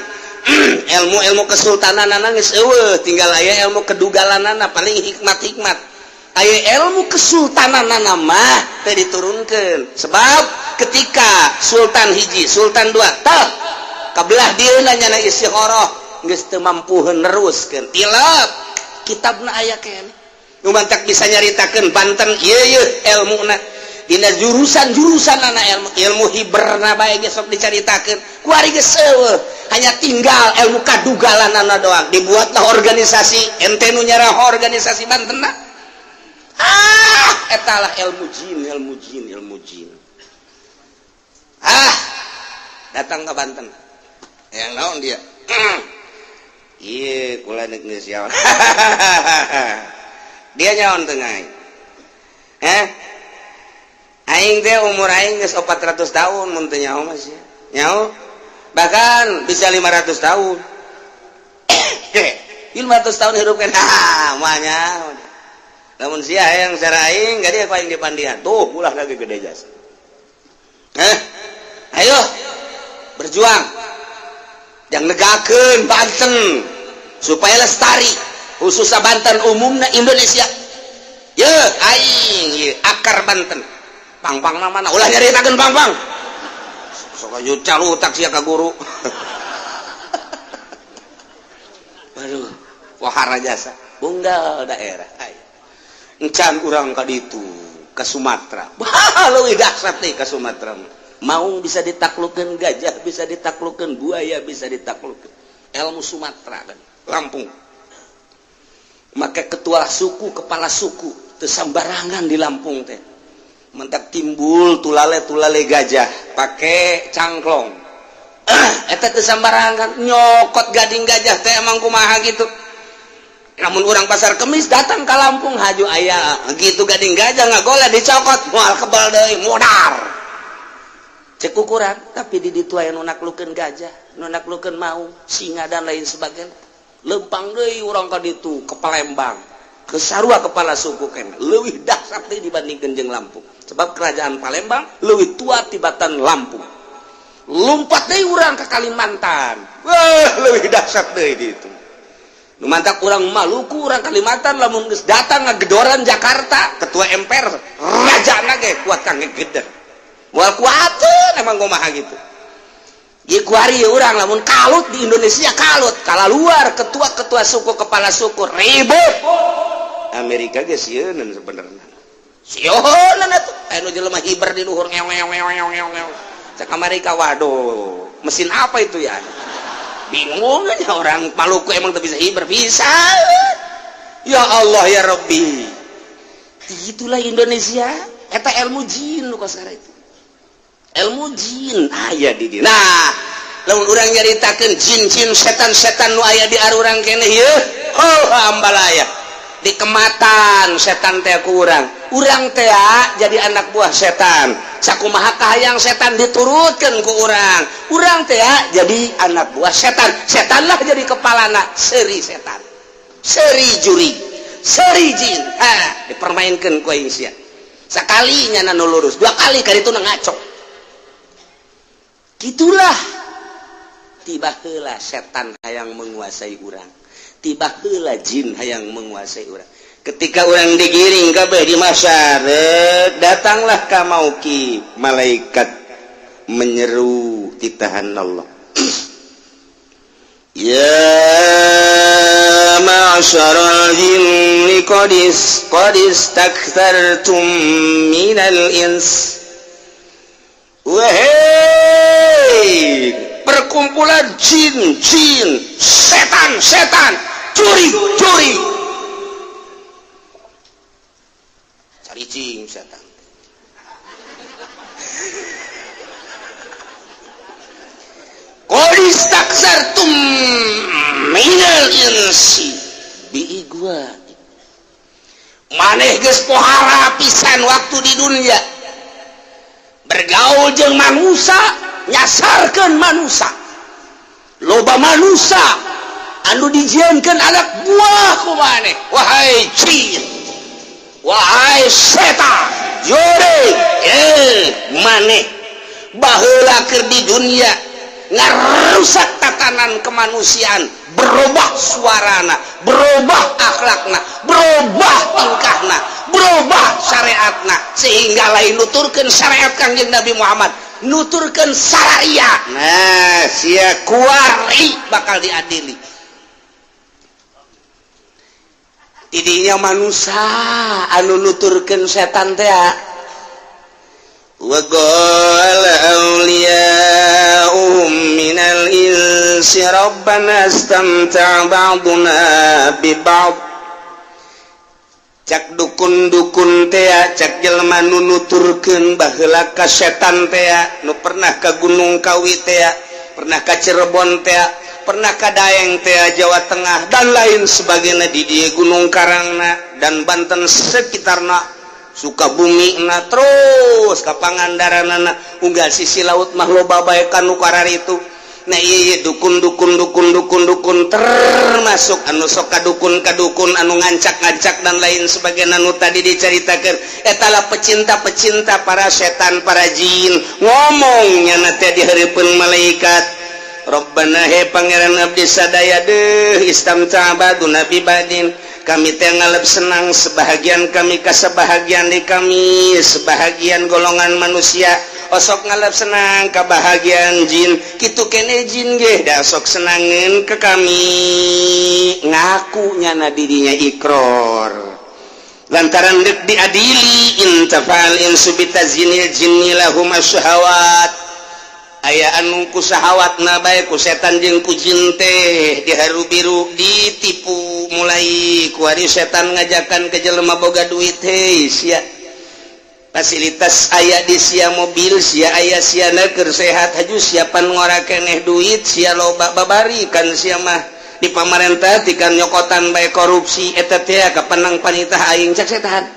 ilmu kesultananana geus eueuh tinggal aya ilmu kedugalanana paling hikmat-hikmat aya ilmu kesultananana mah teu diturunkeun sebab ketika sultan hiji sultan dua tah kabelah dieuna nyana istikharah geus teu mampuheun neruskeun tilap kitabna aya keneh nu mantak bisa nyaritakeun Banten ieu ilmuna dina jurusan ilmu hiberna bae geus sok dicaritakeun ku ari geus eueuh hanya tinggal ilmu kadugalanana doang dibuatlah organisasi ente nu nyarah organisasi Banten etalah ilmu jin datang ke Banten yang naon dia iya kula nek geus yaon dia nyaon teu ngai aing teh umur aing geus 400 tahun mun teu nyaho mas ya nyaho bahkan bisa 500 tahun 500 tahun hidup kan manya namun sia yang sareng aing gadi aku aing dipandihan tuh ulah lagi gede jas ayo berjuang yang negakeun Banten supaya lestari khususnya Banten umumna Indonesia ye aing ye akar Banten pang-pang namana ulah nyaritakeun pang-pang sok aju calutak sia ka guru waduh wahara jasa bunggal daerah encan urang ka ditu ke Sumatera leuwih dahsyat teh ka Sumatera maung bisa ditaklukkeun gajah bisa ditaklukkeun buaya bisa ditaklukkeun ilmu Sumatera kan Lampung maka ketua suku kepala suku teu sambarangan di Lampung teh mentak timbul tulale gajah pakai cangklong eta teu sambarangan nyokot gading gajah teh emang kumaha gitu namun orang pasar Kemis datang ke Lampung haju aya gitu gading gajah ngagola dicokot moal kebal deui modar cek ukuran tapi di ditu aya nu naklukeun gajah nu naklukeun maung singa dan lain sebagainya lempang deui urang ka ditu ke Palembang ke sarua kepala suku kena leuwih dahsyat deui dibandingkeun jeung Lampung sebab kerajaan Palembang leuwih tua tibatan Lampung lompat deui urang ke Kalimantan wah leuwih dahsyat deui di ditu nu mantak urang Maluku urang Kalimantan lamun geus datang ngagedoran Jakarta ketua MPR rajana ge kuat kangge geder moal kuateun emang kumaha gitu ieu kuari urang lamun kalut di Indonesia kalut kala luar ketua suku kepala suku ribut Amerika ge sieun sebenarnya sionan atuh anu jelema hiber di luhur ngeong cek Amerika waduh mesin apa itu ya bingung aja orang Maluku emang tuh bisa hiber bisa ya Allah ya Rabbi itulah Indonesia eta ilmu jin lu kasar itu ilmu jin aya di dieu nah lamun urang nyaritakeun jin-jin setan-setan nu aya di arurang keneh ieu ambalaya di kematan setan teh ku urang teh jadi anak buah setan sakumaha kahayang setan diturutkeun ku urang teh jadi anak buah setanlah jadi kepalana seri setan seri juri seri jin dipermainkeun ku aing sia sakali nyana nu lurus dua kali ka ditu ngacok gitulah tiba heula setan hayang menguasai urang, tiba heula jin hayang menguasai urang. Ketika orang digiring kabeh di masyar, datanglah ka mauki malaikat menyeru titahan Allah. Ya ma'syaral jinni qad istakthartum minal ins. Wahai perkumpulan jin, setan, curi. Cari cing setan. Qadis taksartum minal insi biigwa. Maneh geus pohara pisan waktu di dunia. Bergaul jeung manusia, nyasarkeun manusia. Loba manusia anu dijieunkeun anak buah ku maneh. Wahai jin, wahai setan, jore maneh baheula keur di dunia ngarusak tatanan kemanusiaan, berubah suarana, berubah akhlakna, berubah tingkahna, berubah syariatna, sehingga lain nuturkeun syariat Kangjeng Nabi Muhammad, nuturkeun syariat. Nah, sia kuari bakal diadili. Tidinya manusia anu nuturkeun setan teh wa qala awliya'uhum minal insi rabbana istamta'a ba'duna bi ba'd. Cak dukun-dukun teh, cak jelema nu nuturkeun baheula ka setan teh, nu pernah ka Gunung Kawi teh, pernah ka Cirebon teh, pernah ka Daeng teh, Jawa Tengah dan lain sebagainya di dieu Gunung Karangna dan Banten sekitarna, Sukabumi na terus ka Pangandaranana, unggal sisi laut mah loba bae kanu kararitu. Nah iya dukun termasuk anu sok kadukun anu ngancak dan lain sebagainya anu tadi diceritakeun. Etalah pecinta para setan, para jin. Ngomongnya nanti dihareupeun malaikat, Rabbana he pangeran abdi sadaya deuh istamta'a ba'duna bi ba'din. Kami teh ngalep senang sebahagian kami ka sebahagian di kami, sebahagian golongan manusia osok ngalep senang ka bahagian jin. Kitu kene jin ge da sok senangeun ke kami, ngaku nyana dirinya ikrar. Lantaran deuk diadili intafal insu bitazinil jinni lahum asyahawat. Aya anu ku sahawatna bae ku setan jeung ku jin teh diharu-biru ditipu, mulai ku ari setan ngajakan ke jelema boga duit hei sia fasilitas aya di sia mobil sia aya siana keur sehat haju siapan ngora keneh duit sia loba babari kan sia mah di pamarentah tikan nyokotan bae korupsi eta teh kapanang panitah aing cak setan.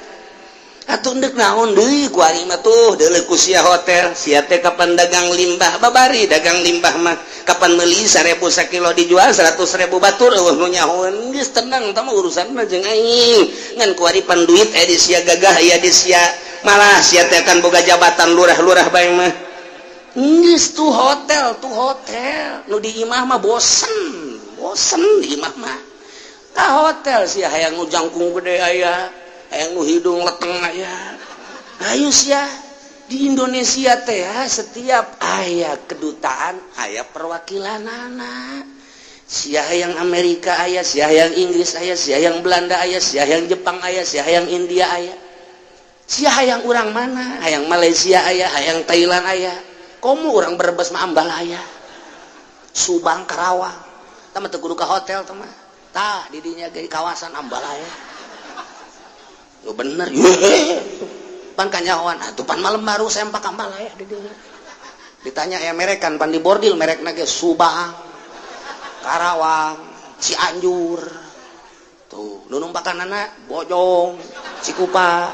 Atuh endek naon deui ku ari mah tuh deuleu ku sia hotel, sia teh kapan dagang limbah babari, dagang limbah mah kapan meuli 1000 sakilo dijual 100.000 batur eueuh nu nyahoeun geus tenang tah mah urusanna jeung aing. Ngan ku ari pan duit aya di sia gagah aya di sia malah sia teh kan boga jabatan lurah-lurah bae mah. Geus tuh hotel nu di imah mah bosen di imah mah. Ka hotel sia hayang nu jangkung gede aya, hayang nu hidung leteng aya. Ayo sia di Indonesia teh setiap aya kedutaan aya perwakilanana. Sia hayang Amerika aya, sia hayang Inggris aya, sia hayang Belanda aya, sia hayang Jepang aya, sia hayang India aya. Sia hayang urang mana? Hayang Malaysia aya, hayang Thailand aya. Komo urang Brebes mah ambal aya. Subang, Karawang. Tah mah teu kudu ka hotel tah mah. Tah di dinya ge kawasan ambal aya. Yo bener pan kanyahoan atuh pan malam baru sempak ambal aya di dieu. Ditanya aya merekan pan di bordil merekna ge Subang, Karawang, Cianjur. Tuh, nu numpakanana Bojong, Cikupa.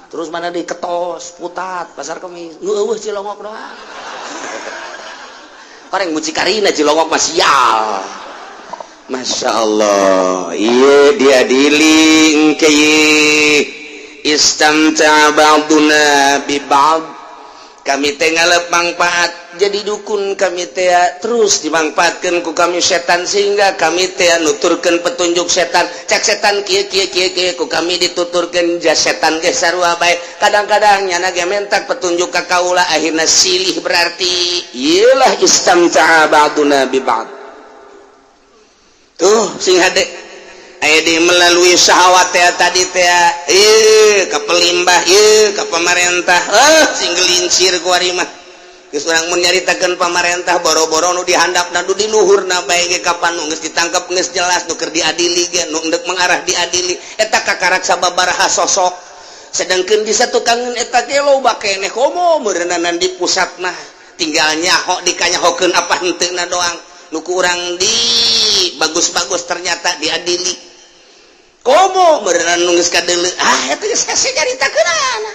Terus mana di Ketos, Putat, Pasar Kemis. Nu eueuh Cilongok doang. Koreng mucikarina Cilongok mah sial. Masya Allah, iya diadili engke istamta'a ba'duna bi ba'd. Kami teh ngalep mangpaat jadi dukun kami teh terus dimanfaatkan ku kami setan sehingga kami teh nuturkan petunjuk setan cek setan kieu ku kami dituturkan jas setan ge sarua bae kadang-kadang nyana ge mentak petunjuk ka kaula akhirna silih berarti ieulah istamta'a ba'duna bi ba'd tuh sing hade aya di melalui syahwat teh tadi teh ka pelimbah ka pemerintah sing gelincir ku ari mah geus urang mun nyaritakeun pamarentah boro-boro nu dihandap dan nu di luhurna bae ge kapan nu geus ditangkep geus jelas nu keur diadili ge nu endek mengarah diadili eta kakarak sababaraha sosok sedangkeun di satukangeun eta ge loba keneh komo meureunana di pusat mah tinggal nyaho dikanyahokeun apa henteuna doang nu ku urang di bagus-bagus ternyata diadili komo meureunana nu geus kadeuleu eta geus hese nyaritakeunana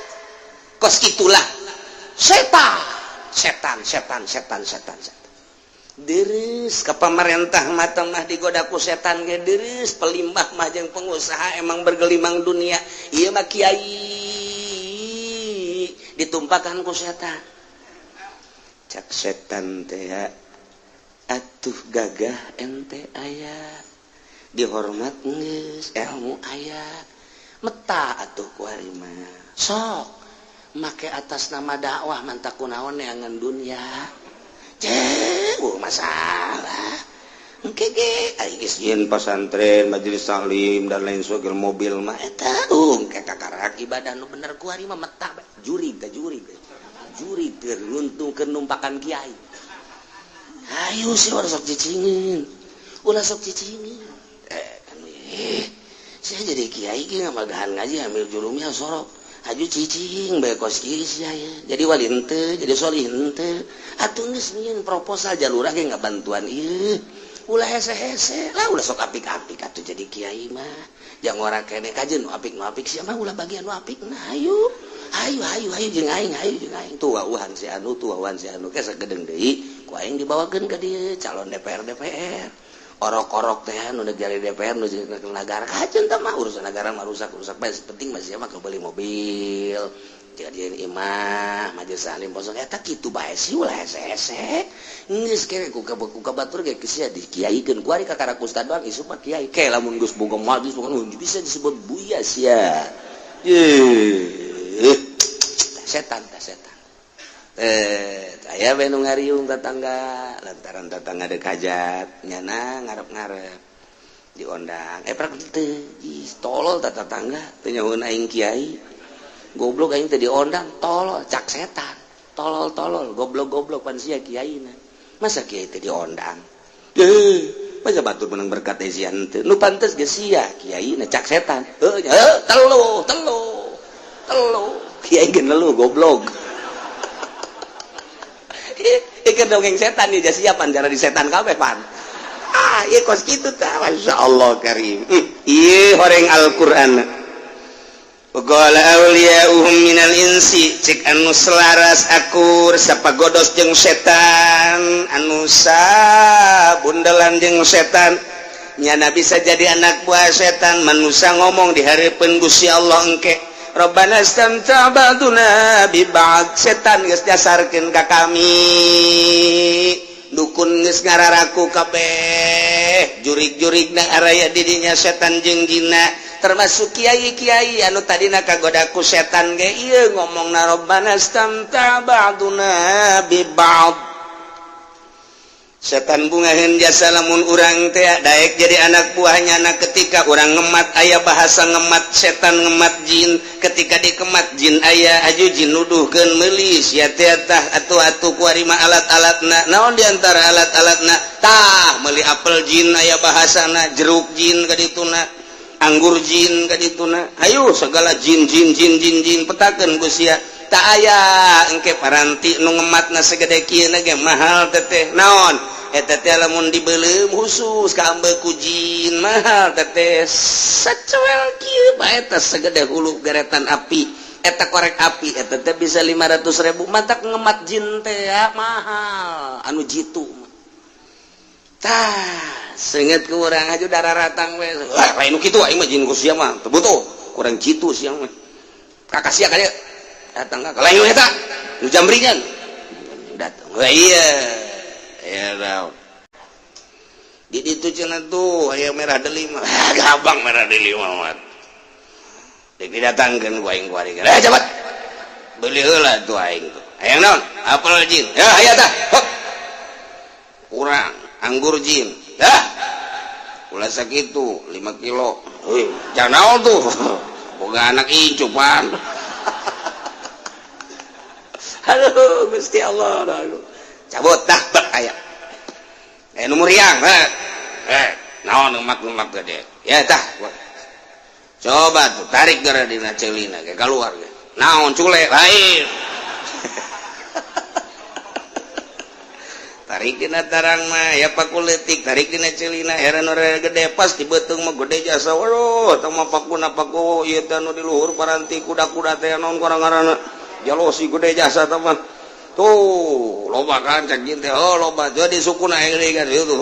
kos itulah setan deres ke pemerintah mata mah digoda ku setan ge deres pelimbah mah jeung pengusaha emang bergelimang dunia ieu mah kiai ditumpahkan ku setan cak setan teh atuh gagah ente aya dihormat geus ilmu aya meta atuh ku ari mah sok make atas nama dakwah mantak kunaon neangan dunia masalah engke ge ai geus yen pasantren majelis taklim dan lain sebagainya mobil mah eta engke kakarak ibadah nu bener ku ari mah metah juri teh runtungkeun numpakan kiai ayo si urang sok cicingin ulah sok cicingin saya jadi kiai ge ngamagahan ngaji ambil jurumnya sorok aju cicing bae kos kieu sia jadi wali henteu jadi solih henteu atuh geus nyieun proposal jalurah ge ngabantuan ieu ulah hese-hese lah ulah sok apik-apik atuh jadi kiai mah jang ora keneh kajeun nu apik sia mah ulah bagian nu apik nah ayo jeung aing tuauhan si anu ke sagedeng deui ku aing dibawakeun ka dieu calon DPR orok-orok teh nu negara DPR nu negara kajen teh mah urusan negara mah rusak bae penting mah sia mah beli mobil jadian imah majelis salim posong eta kitu bae sih ulah hese-hese geus kere ku kabatur ge sia dikiaikeun ku ari kakarak ustad doang isu mah kiai ke lamun geus boga majelis bukan bisa disebut buya sia setan aya bae nu ngariung tetangga lantaran tetangga deuk hajat nyana ngarep-ngarep diondang prak teu tolol tetangga teu nyahoeun aing kiai goblok aing teh diondang tolol cak setan tolol goblok pan sia kiaina masa kiai teh diondang masa batur menang berkat esian teu nu pantes ge sia kiaina cak setan telu kiai ge lelu goblok ikan dongeng setan nih jadi siapan cara di setan kabeh pan iya kos gitu tah masyaallah karim horeng Al-Qur'an qala awliya'uhum minal insi cik anu selaras akur sapagodos jeung setan anu sabundelan jeung setan nyana bisa jadi anak buah setan manusia ngomong di hareupeun Gusti Allah engke Rabbana istamta' ba'duna bi ba'd setan geus dasarkeun ka kami dukun geus ngararaku kabeh jurig-jurigna araya di dinya setan jeung jinna termasuk kiai-kiai anu tadina kagoda ku setan ge ieu ngomongna Rabbana istamta' ba'duna bi ba'd setan bungaheun jasa lamun urang teh daek jadi anak buahnya na ketika urang ngemat aya bahasa ngemat setan ngemat jin ketika dikemat jin aya aju jin nuduhkeun meuli sia teh tah atuh ku ari mah alat-alatna naon diantara alat-alatna tah meuli apel jin aya bahasana jeruk jin ka dituna anggur jin ka dituna hayu segala jin petakeun ku sia tak aya engke paranti nu ngematna segede kieu na ge mahal teteh naon eta teh lamun dibeuleum khusus ka ambeku jin mahal teteh sacuel kieu bae eta segede hulu garetan api eta korek api eta teh bisa 500.000 mantak ngemat jin teh mahal anu jitu tah seungeut ku urang aju dararatang we lain nu kitu aing mah jin ku sia mah teu butuh kurang jitu sia mah kakasia ka dieu datang ka lain eta nu jambringan datang iya di itu cenah tuh aya merah delima gampang merah delima mah didatangkeun ku aing ku ari cepat beli heula tuh aing tuh hayang naon apel jin ya aya tah kurang anggur jin dah ulah sakitu 5 kilo jangan naon tuh boga anak incupan aduh Gusti Allah aduh cabut tah aya nomor yang naon lemak gede ya tah coba tuh tarik gara dina celina ke keluar ge naon cule lain tarik dina tarang mah ya pakuletik tarik dina celina heran ora gede pas di beuteung mah gede jasa waduh tah mah paku ieu teh anu di luhur paranti kuda-kuda teh naon ngaranna jalosi gede jasa tah mah tuh loba kan cek jin teh loba jadi sukuna heuleuy kan itu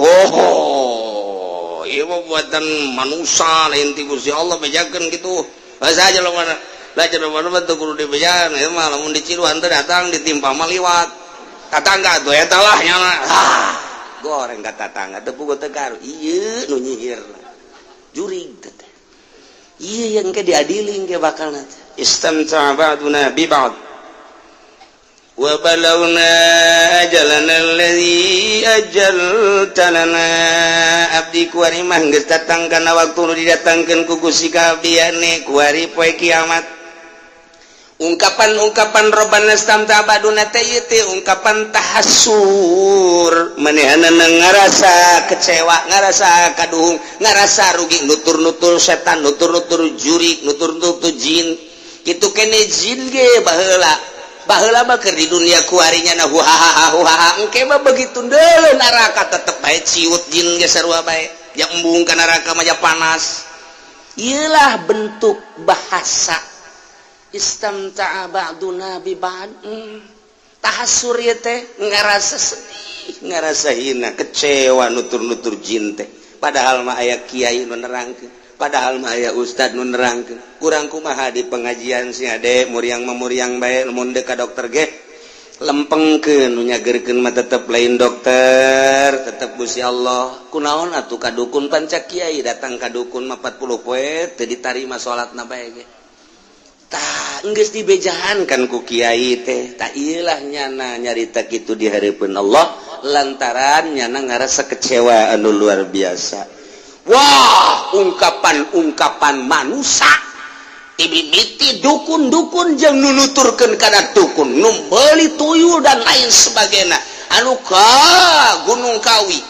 ieu mah buatan manusia lain ti Gusti Allah bejakeun kitu saja lo mana belajar mana teh kudu dibejakeun ieu mah lamun di Ciruan teh datang ditimpa maliwat tatangga tuh eta lah nyana goreng ka tatangga teu puguh teu karu ieu nu nyihirna jurig teh ieu yang ke diadili ge bakalna istamta ba'duna bi ba'd wa balawna ajalana alladzi ajalta lana abdi kuari mah geus datang kana waktu nu didatangkeun ku Gusti kabiyane kuari poe kiamat ungkapan Rabbana istamta baduna teh ieu teh ungkapan tahassur manehna ngarasa kecewa ngarasa kaduhung ngarasa rugi nutur-nutur setan nutur-nutur jurig nutur-nutur jin kitu kene jin ge baheula mah keur di dunia kuarinya na huhaha engke mah begitu deuleu neraka tetep bae ciut jin ge sarua bae yang embung ka neraka mah panas ieulah bentuk bahasa istamta'a ba'duna bi ba'd tahassur ieu teh ngarasa sedih ngarasa hina kecewa nutur-nutur jin teh padahal mah aya kiai nu nerangkeun padahal mah aya ustad nu nerangkeun kurang kumaha di pengajian si ade muriang bae mun deuk ka dokter ge lempengkeun nu nyageurkeun mah tetep lain dokter tetep Gusti Allah kunaon atuh ka dukun panca kiai datang ka dukun mah 40 poe teu ditarima salatna bae ge tah geus dibejahankan ku kiai teh tah ieulah nyana nyarita kitu di hareupeun Allah lantaran nyana ngarasa kecewa anu luar biasa. Wah, ungkapan manusia tibibiti dukun-dukun jeung nunuturkeun kana dukun nu beuli tuyul dan lain sebagainya anu ka Gunung Kawi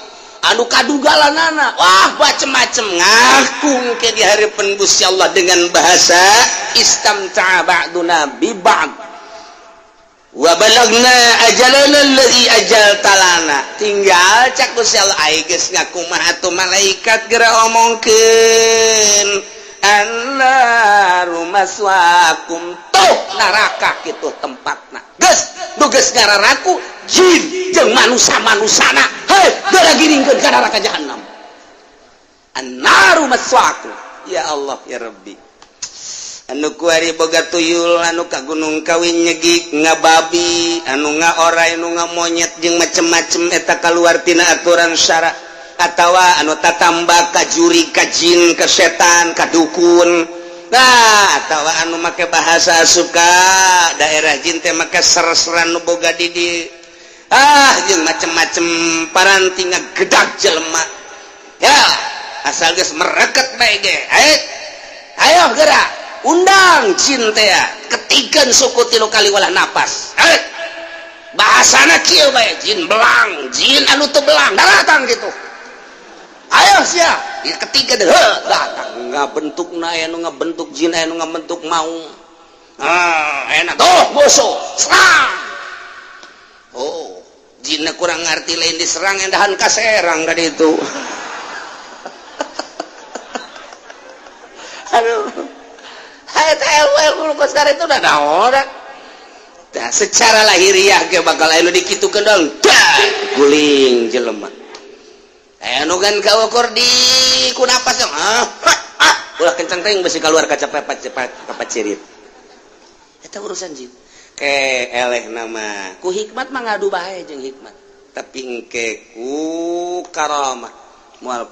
anu kadugalanana wah macem-macem ngaku ke di hareupeun Gusti Allah dengan bahasa istamta'a ba'duna bi ba'd wa balagna ajalana alladzi ajalta lana tinggal cak Gusti Allah aya geus ngakumaha atuh malaikat geura omongkeun annaru maswaakum tuh neraka kitu tempatna geus nu geus ngararaku jin jeung manusia-manusana hei geura giringkeun ka neraka jahanam annaru maswaakum ya Allah ya Rabbi anu kuari boga tuyul anu ka Gunung Kawi nyegik ngababi anu ngaorai anu ngamonyet jeung macem-macem eta kaluar tina aturan syara atawa anu tatamba ka juri ka jin ka setan ka dukun nah atawa anu make bahasa suka daerah jin teh make ser-seran nu boga di jeung macem-macem paranti ngagedag jelema ya asal geus mereket bae ge ayo geura undang jin teh ketikeun suku 3 kali walah napas bahasana kieu bae jin belang jin anu teu belang datang gitu ayo sia ieu ketiga deh datang ngabentukna anu ngabentuk jin anu ngabentuk maung enak tuh musuh serang oh jinna kurang ngarti lain diserang endahan kaserang ka ditu aduh itu udah naon nah, secara lahiriah ge bakal anu dikitukeun dong guling jelema anu kan kaukur di kunapas dong ulah kencang teh besi keluar kaca pepat cepat cirit eta urusan jin eleh nama ku hikmat mah ngadu bae jeung hikmat tapi engke ku karamah moal